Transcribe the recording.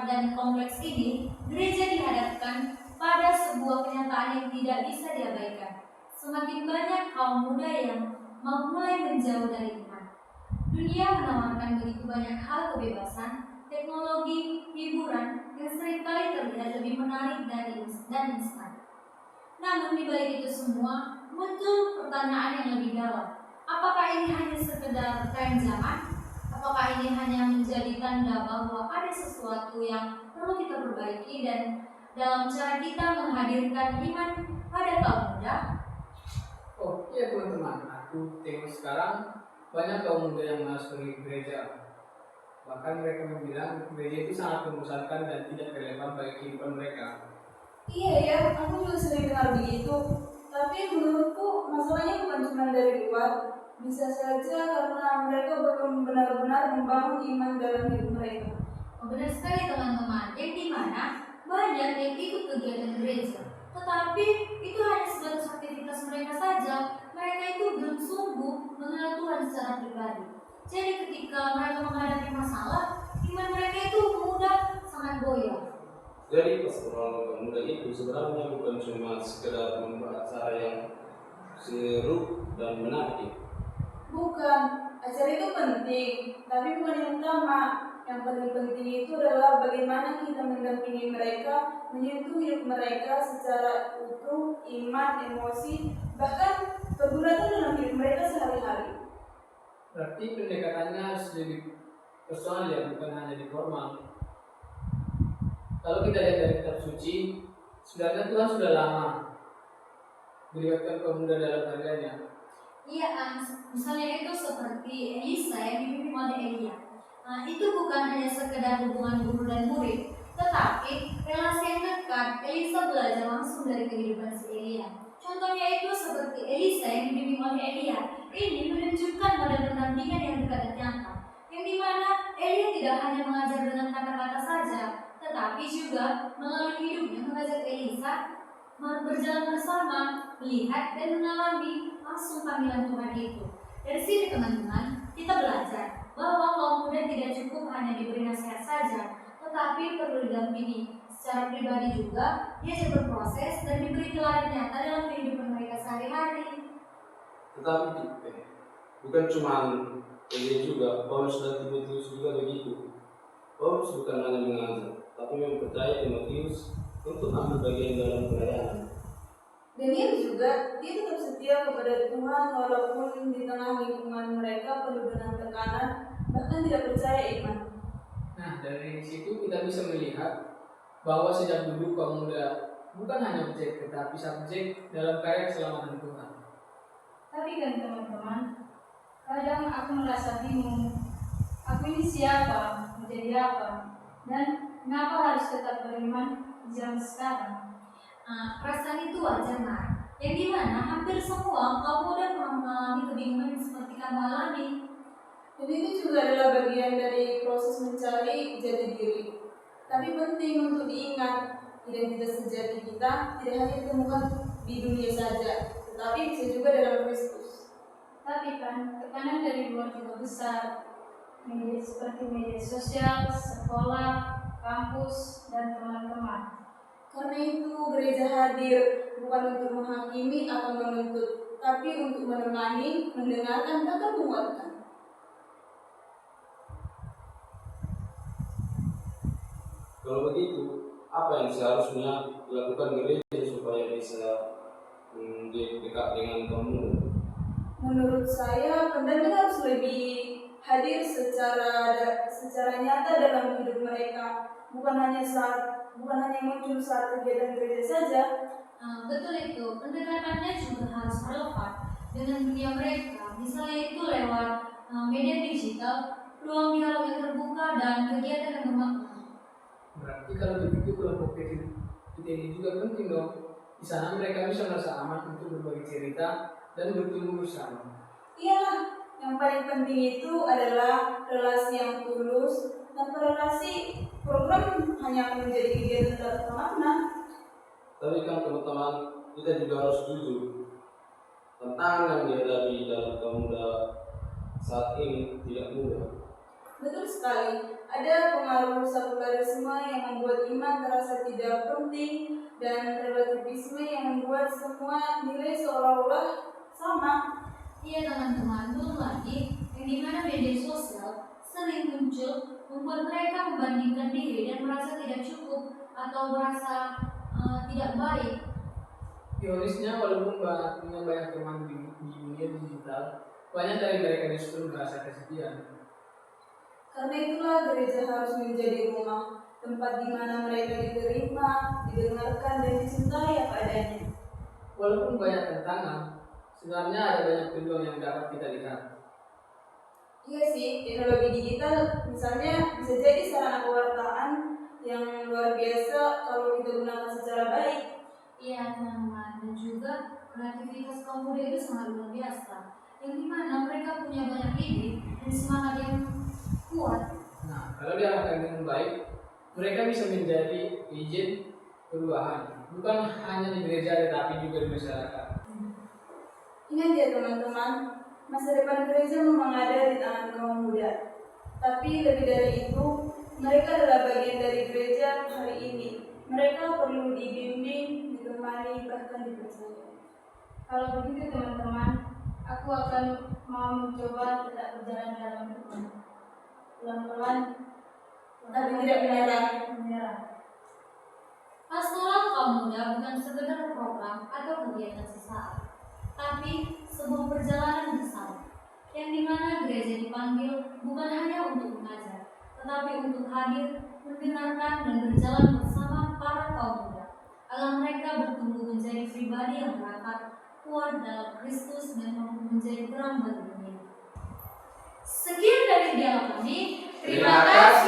dan kompleks ini, gereja dihadapkan pada sebuah kenyataan yang tidak bisa diabaikan. Semakin banyak kaum muda yang mulai menjauh dari iman. Dunia menawarkan begitu banyak hal kebebasan, teknologi, hiburan yang seringkali terlihat lebih menarik dan instan. Namun di balik itu semua, muncul pertanyaan yang lebih dalam. Apakah ini hanya sekedar tren zaman? Apakah ini hanya menjadi tanda bahwa ada sesuatu yang perlu kita perbaiki dan dalam cara kita menghadirkan iman pada kaum muda? Oh iya teman-teman, aku tengok sekarang banyak kaum muda yang malas pergi ke gereja. Bahkan mereka bilang gereja itu sangat membosankan dan tidak relevan bagi kehidupan mereka. Iya ya, aku juga sering dengar begitu. Tapi menurutku masalahnya bukan cuma dari luar. Bisa saja karena mereka belum benar-benar membangun iman dalam hidup mereka. Benar sekali teman-teman, yang dimana banyak yang ikut kegiatan gereja, tetapi itu hanya sebatas aktivitas mereka saja. Mereka itu belum sungguh mengenal Tuhan secara pribadi. Jadi ketika mereka menghadapi masalah, iman mereka itu mudah sangat goyah. Jadi pastoral pemuda itu sebenarnya bukan cuma sekedar membahas acara yang seru dan menarik. Bukan, acara itu penting, tapi bukan yang utama. Yang paling penting itu adalah bagaimana kita mendampingi mereka, menyentuh hidup mereka secara utuh, iman, emosi, bahkan pergulatan dalam hidup mereka sehari-hari. Berarti pendekatannya harus lebih personal ya, bukan hanya di formal. Kalau kita lihat dari kitab suci, sebenarnya Tuhan sudah lama melibatkan pemuda dalam karyanya. Iya, misalnya itu seperti Elisa yang dipimpin oleh Elia. Itu bukan hanya sekedar hubungan guru dan murid, tetapi relasi yang dekat. Elisa belajar langsung dari kehidupan si Elia. Contohnya itu seperti Elisa yang dibimbing oleh Elia. Ini menunjukkan model pendampingan yang dekat dan nyata, yang dimana Elia tidak hanya mengajar dengan kata-kata saja, tetapi juga melalui hidupnya mengajak Elisa berjalan bersama, melihat dan mengalami langsung panggilan Tuhan itu. Dari sini teman-teman, kita belajar bahwa kaum muda tidak cukup hanya diberi nasihat saja, tetapi perlu didampingi secara pribadi juga, diajak berproses dan diberi teladan nyata dalam kehidupan mereka sehari-hari. Tetapi bukan cuma ini juga, Paulus dan Timotius juga begitu. Paulus bukan hanya mengajar, tapi mempercayai Timotius untuk ambil bagian dalam pelayanan. Daniel juga, dia tetap setia kepada Tuhan walaupun di tengah lingkungan mereka penuh dengan tekanan, bahkan tidak percaya iman. Nah, dari situ kita bisa melihat bahwa sejak dulu kaum muda bukan hanya objek, tetapi subjek dalam karya keselamatan Tuhan. Tapi kan teman-teman, kadang aku merasa bingung. Aku ini siapa, menjadi apa, dan kenapa harus tetap beriman di zaman sekarang? Perasaan itu wajar, Mar. Yang dimana hampir semua kaum muda pernah mengalami kebingungan seperti kamu alami. Dan itu juga adalah bagian dari proses mencari jati diri. Tapi penting untuk diingat, identitas sejati kita tidak hanya ditemukan di dunia saja, tetapi bisa juga dalam Kristus. Tapi kan tekanan dari luar juga besar, seperti media sosial, sekolah, kampus, dan teman-teman. Karena itu gereja hadir bukan untuk menghakimi atau menuntut, tapi untuk menemani, mendengarkan, bahkan menguatkan. Kalau begitu, apa yang seharusnya dilakukan gereja supaya bisa dekat dengan kaum muda? Menurut saya, pendamping harus lebih hadir secara nyata dalam hidup mereka, bukan hanya muncul saat kegiatan gereja saja. Betul itu, pendekatannya juga harus relevan dengan dunia mereka. Misalnya itu lewat media digital, ruang dialog yang terbuka dan kegiatan yang bermakna. Berarti kalau begitu kelompok kita ini juga penting dong. Di sana mereka bisa merasa aman untuk berbagi cerita dan bertumbuh bersama. Iyalah, yang paling penting itu adalah relasi yang tulus. Tanpa relasi, program hanya akan menjadi kegiatan tanpa makna. Tapi kan teman-teman, kita juga harus jujur. Tantangan yang dihadapi dalam kaum muda saat ini tidak mudah. Betul sekali, ada pengaruh sekularisme yang membuat iman terasa tidak penting dan relativisme yang membuat semua nilai seolah-olah sama. Iya teman-teman, belum lagi yang dimana media sosial sering muncul membuat mereka membandingkan diri dan merasa tidak cukup atau merasa tidak baik. Ironisnya, walaupun punya banyak teman di dunia digital, banyak dari mereka justru merasa kesepian. Karena itulah gereja harus menjadi rumah, tempat di mana mereka diterima, didengarkan, dan dicintai apa adanya. Walaupun banyak tantangan, sebenarnya ada banyak peluang yang dapat kita lihat. Iya sih, teknologi digital misalnya bisa jadi sarana kewartaan yang luar biasa kalau kita gunakan secara baik. Iya teman-teman, dan juga kreativitas kaum muda itu sangat luar biasa, yang dimana mereka punya banyak ide dan semangat yang kuat. Nah, kalau diarahkan dengan baik, mereka bisa menjadi agent perubahan, bukan hanya di gereja tetapi juga di masyarakat. Ingat ya teman-teman, masa depan gereja memang ada di tangan kaum muda. Tapi lebih dari itu, mereka adalah bagian dari gereja hari ini. Mereka perlu dibimbing, ditemani, bahkan dipercaya. Kalau begitu teman-teman, aku akan mau mencoba tetap berjalan dalam Tuhan. Pelan-pelan, Tapi tidak menyerah. Pastoral kaum muda bukan sekedar program atau kegiatan sesaat, tapi sebuah perjalanan bersama, yang dimana gereja dipanggil bukan hanya untuk mengajar, tetapi untuk hadir, mendengarkan, dan berjalan bersama para kaum muda, agar mereka bertumbuh menjadi pribadi yang berakar, kuat dalam Kristus, dan mampu menjadi terang bagi dunia. Sekian dari dialog kami. Terima kasih.